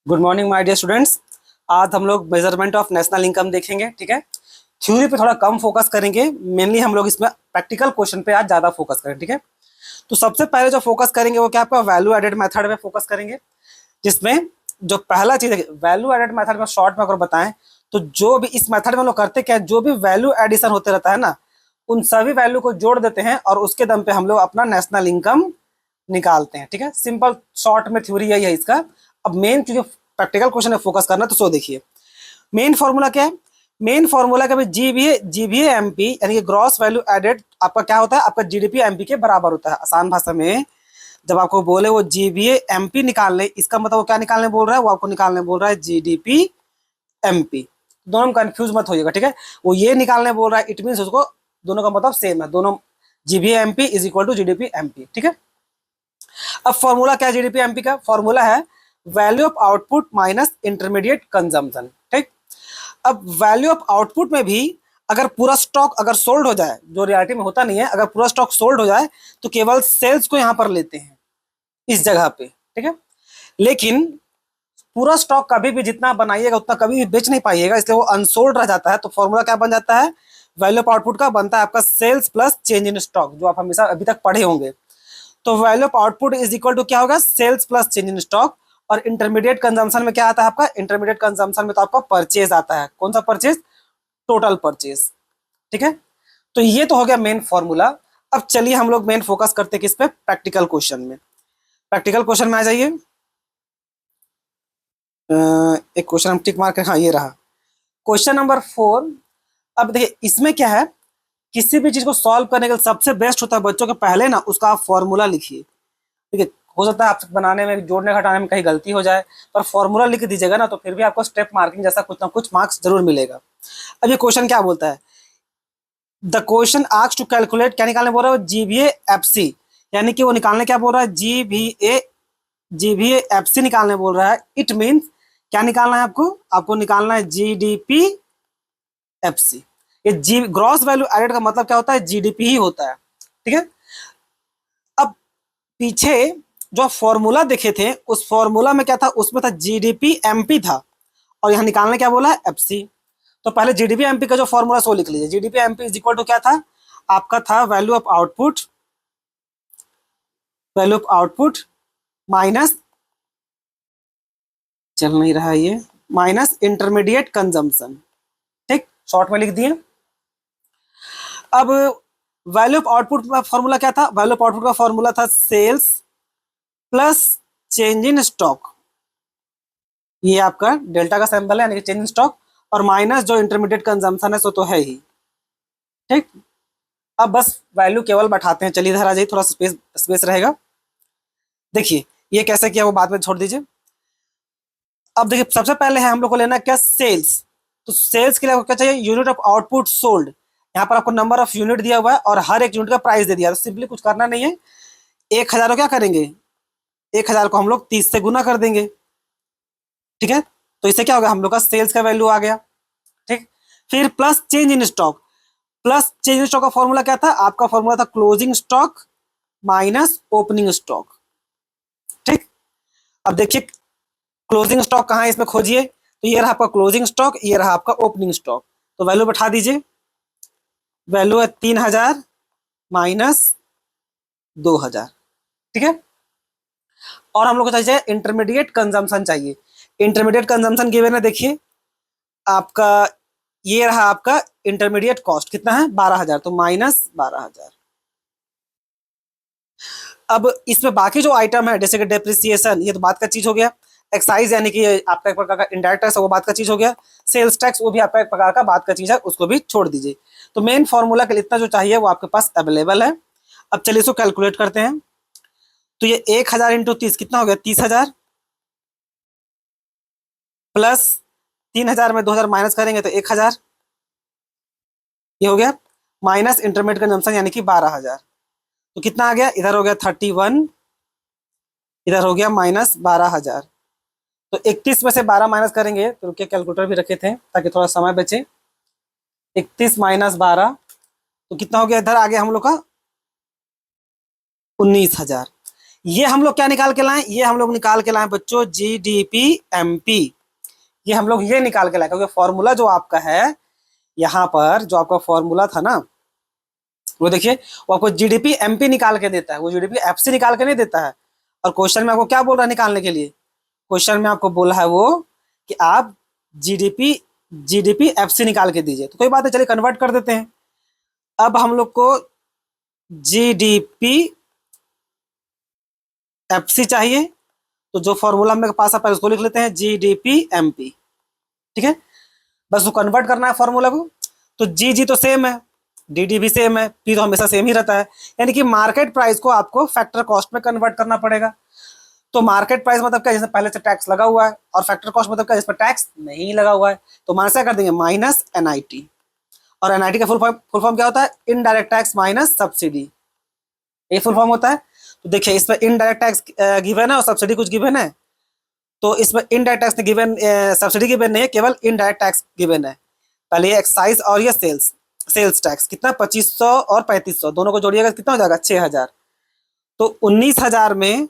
Good morning my dear students. आज हम लोग मेजरमेंट ऑफ नेशनल इनकम देखेंगे। ठीक है, थ्योरी पे थोड़ा कम फोकस करेंगे, मेनली हम लोग इसमें प्रैक्टिकल क्वेश्चन पे आज ज्यादा फोकस करेंगे। ठीक है, तो सबसे पहले जो फोकस करेंगे वो क्या, आपका वैल्यू एडेड मेथड पे फोकस करेंगे, जिसमें जो पहला चीज है वैल्यू एडेड मेथड में शॉर्ट में अगर बताएं तो जो भी इस मेथड में हम लोग करते क्या है, जो भी वैल्यू एडिशन होते रहता है ना, उन सभी वैल्यू को जोड़ देते हैं और उसके दम पे हम लोग अपना नेशनल इनकम निकालते हैं। ठीक है, सिंपल शॉर्ट में थ्योरी यही है इसका। अब मेन चीज प्रैक्टिकल क्वेश्चन में फोकस करना, तो सो देखिए मेन फॉर्मूला क्या है। मेन फॉर्मूला का जीबीए एमपी यानी कि ग्रॉस वैल्यू एडेड आपका क्या होता है, आपका जीडीपी एमपी के बराबर होता है। आसान भाषा में जब आपको बोले वो जीबीए एमपी निकालने, इसका मतलब वो क्या निकालने बोल रहा है, वो आपको निकालने बोल रहा है जीडीपी एमपी। दोनों में कंफ्यूज मत होइएगा। ठीक है, वो ये निकालने बोल रहा है, इट मीन उसको दोनों का मतलब सेम है, दोनों GVA MP is equal to GDP MP. ठीक है, अब फॉर्मूला क्या है, जीडीपी एमपी का फॉर्मूला है value of output minus intermediate consumption. ठीक, अब वैल्यू ऑफ आउटपुट में भी अगर पूरा स्टॉक अगर सोल्ड हो जाए, जो रियलिटी में होता नहीं है, अगर पूरा स्टॉक सोल्ड हो जाए तो केवल सेल्स को यहां पर लेते हैं इस जगह पे। ठीक है, लेकिन पूरा स्टॉक कभी भी जितना बनाइएगा उतना कभी भी बेच नहीं पाइएगा, इसलिए वो अनसोल्ड रह जाता है। तो फॉर्मूला क्या बन जाता है, वैल्यू ऑफ आउटपुट का बनता है आपका sales plus change in stock, जो आप हमेशा अभी तक पढ़े होंगे। तो value of output is equal to क्या होगा, sales plus change in stock. और इंटरमीडिएट कंजम्पशन में क्या आता है आपका, इंटरमीडिएट कंजम्पशन में तो आपका परचेज आता है। कौन सा परचेज, टोटल परचेज। ठीक है, तो ये तो हो गया मेन फॉर्मूला। अब चलिए हम लोग मेन फोकस करते हैं किस पे, प्रैक्टिकल क्वेश्चन में। प्रैक्टिकल क्वेश्चन में आ जाइए। एक क्वेश्चन हम टिक मार कर, हाँ ये रहा क्वेश्चन नंबर 4। अब देखिए इसमें क्या है, किसी भी चीज को सॉल्व करने के लिए सबसे बेस्ट होता है बच्चों के पहले ना उसका आप फॉर्मूला लिखिए। ठीक है, हो सकता है आपसे बनाने में, जोड़ने घटाने में कहीं गलती हो जाए, पर फॉर्मूला लिख दीजिएगा ना तो फिर भी आपको स्टेप मार्किंग जैसा कुछ ना कुछ मार्क्स जरूर मिलेगा। अब ये क्वेश्चन क्या बोलता है, the question asks to calculate, क्या निकालने बोल रहा है, जीबीए एफसी, यानी कि वो निकालने क्या बोल रहा है, जीबीए एफसी निकालने बोल रहा है। इट मीन्स क्या निकालना है आपको, आपको निकालना है जीडीपी एफसी। ये जी ग्रॉस वैल्यू एडेड का मतलब क्या होता है, जीडीपी ही होता है। ठीक है, अब पीछे जो फॉर्मूला देखे थे उस फॉर्मूला में क्या था, उसमें था जीडीपी एमपी था, और यहाँ निकालने क्या बोला है, एफसी। तो पहले जीडीपी एमपी का जो फॉर्मूला सो लिख लीजिए। GDP MP is equal to क्या था आपका, था value of output, value of output minus, चल नहीं रहा है ये, माइनस इंटरमीडिएट कंजम्पशन। ठीक, शॉर्ट में लिख दिए। अब वैल्यू ऑफ आउटपुट का फॉर्मूला क्या था, वैल्यू ऑफ आउटपुट का फॉर्मूला था sales plus change in stock. ये आपका डेल्टा का सैंपल है यानी कि चेंज इन स्टॉक, और माइनस जो इंटरमीडिएट कंजम्पशन है सो तो है ही। ठीक, अब बस वैल्यू केवल बैठाते हैं। चलिए इधर आ जाइए, थोड़ा स्पेस स्पेस रहेगा। देखिए ये कैसे किया वो बाद में छोड़ दीजिए। अब देखिए सबसे पहले है हम लोग को लेना क्या, सेल्स। तो सेल्स के लिए आपको क्या चाहिए, यूनिट ऑफ आउटपुट सोल्ड। यहाँ पर आपको नंबर ऑफ यूनिट दिया हुआ है और हर एक यूनिट का प्राइस दे दिया है। तो सिंपली कुछ करना नहीं है, 1000 को क्या करेंगे, 1000 को हम लोग 30 से गुना कर देंगे। ठीक है, तो इससे क्या होगा, हम लोग का सेल्स का वैल्यू आ गया। ठीक, फिर plus change in stock. Plus change in stock का फॉर्मूला क्या था, आपका फॉर्मूला था closing stock minus opening stock. ठीक, अब देखिए क्लोजिंग स्टॉक कहाँ है इसमें खोजिए, तो ये रहा आपका क्लोजिंग स्टॉक, ये रहा आपका ओपनिंग स्टॉक। तो वैल्यू बैठा दीजिए, वैल्यू है 3000 माइनस 2000। ठीक है, और हम लोग को चाहिए इंटरमीडिएट कंजम्पशन चाहिए। इंटरमीडिएट कंजम्पशन गिवन है, देखिए आपका ये रहा आपका इंटरमीडिएट कॉस्ट कितना है, 12000, तो माइनस 12000। अब इसमें बाकी जो आइटम है जैसे कि डेप्रिसिएशन, ये तो बात का चीज हो गया। एक्साइज यानी कि आपका एक प्रकार का इंडायरेक्ट टैक्स, वो बात का चीज हो गया। सेल्स टैक्स वो भी आपका एक प्रकार का बात का चीज है, उसको भी छोड़ दीजिए। तो मेन फॉर्मूला के लिए इतना जो चाहिए वो आपके पास अवेलेबल है। अब चलिए इसको कैलकुलेट करते हैं। तो ये 1000 इंटू 30 कितना हो गया, 30,000, प्लस 3000 में 2000 माइनस करेंगे तो 1000, ये हो गया, माइनस इंटरमीडिएट कंजम्पशन यानी कि 12000। तो कितना आ गया, इधर हो गया 31, इधर हो गया माइनस 12000। तो 31 में से 12 माइनस करेंगे, तो रुकिए कैलकुलेटर भी रखे थे ताकि थोड़ा समय बचे। 31 माइनस 12 तो कितना हो गया, इधर आ गया हम लोग का 19000। ये हम लोग क्या निकाल के लाए, ये हम लोग निकाल के लाए बच्चों जीडीपी एमपी। ये हम लोग ये निकाल के लाए क्योंकि फॉर्मूला जो आपका है यहाँ पर, जो आपका फॉर्मूला था ना, वो देखिए वो आपको जीडीपी एमपी निकाल के देता है, वो जीडीपी एफसी निकाल के नहीं देता है। और क्वेश्चन में आपको क्या बोल रहा है निकालने के लिए, क्वेश्चन में आपको बोला है वो कि आप जीडीपी जीडीपी एफसी निकाल के दीजिए। तो कोई बात है, चलिए कन्वर्ट कर देते हैं। अब हम लोग को जीडीपी एफसी चाहिए, तो जो फॉर्मूला मेरे पास है उसको लिख लेते हैं जीडीपी एमपी। ठीक है, बस वो कन्वर्ट करना है फॉर्मूला को। तो जी जी तो सेम है, डी डी भी सेम है, पी तो हमेशा सेम ही रहता है। यानी कि मार्केट प्राइस को आपको फैक्टर कॉस्ट में कन्वर्ट करना पड़ेगा। तो मार्केट प्राइस मतलब क्या, जैसे पहले से टैक्स लगा हुआ है, और फैक्टर कॉस्ट मतलब क्या, जिस पर टैक्स नहीं लगा हुआ है। तो माइनस क्या कर देंगे, माइनस एनआईटी। और एनआईटी का फुल फॉर्म क्या होता है, इनडायरेक्ट टैक्स माइनस सब्सिडी, ये फुल फॉर्म होता है। तो देखिए इसमें इनडायरेक्ट टैक्स गिवन है और सब्सिडी कुछ गिवन है। तो इसमें indirect tax given, subsidy given नहीं है, केवल इनडायरेक्ट टैक्स गिवन है। पहले ये एक्साइज और ये सेल्स टैक्स कितना, 2500 और 3500 दोनों को जोड़िएगा कितना हो जाएगा, 6000। तो 19000 में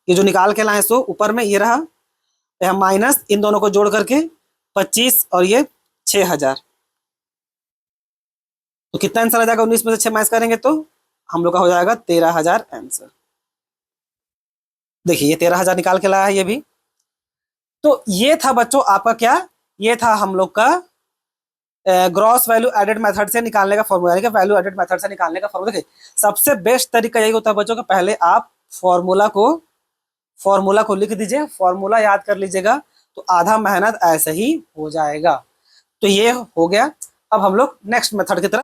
ये जो निकाल के लाए सो ऊपर में ये रहा, यहाँ माइनस इन दोनों को जोड़ करके 25 और ये 6000। तो कितना आंसर आ जाएगा, 19 में से 6 माइनस करेंगे तो हम लोग का हो जाएगा 13000 आंसर। देखिए ये 13000 निकाल के लाया है ये भी। तो ये था बच्चों आपका क्या, ये था हम लोग का ग्रॉस वैल्यू एडेड मेथड से निकालने का फॉर्मूला, यानी कि वैल्यू एडेड मेथड से निकालने का फॉर्मूला। देखिए सबसे बेस्ट तरीका यही होता है बच्चों कि पहले आप फॉर्मूला को लिख दीजिए, फॉर्मूला याद कर लीजिएगा, तो आधा मेहनत ऐसे ही हो जाएगा। तो ये हो गया। अब हम लोग नेक्स्ट मेथड की तरफ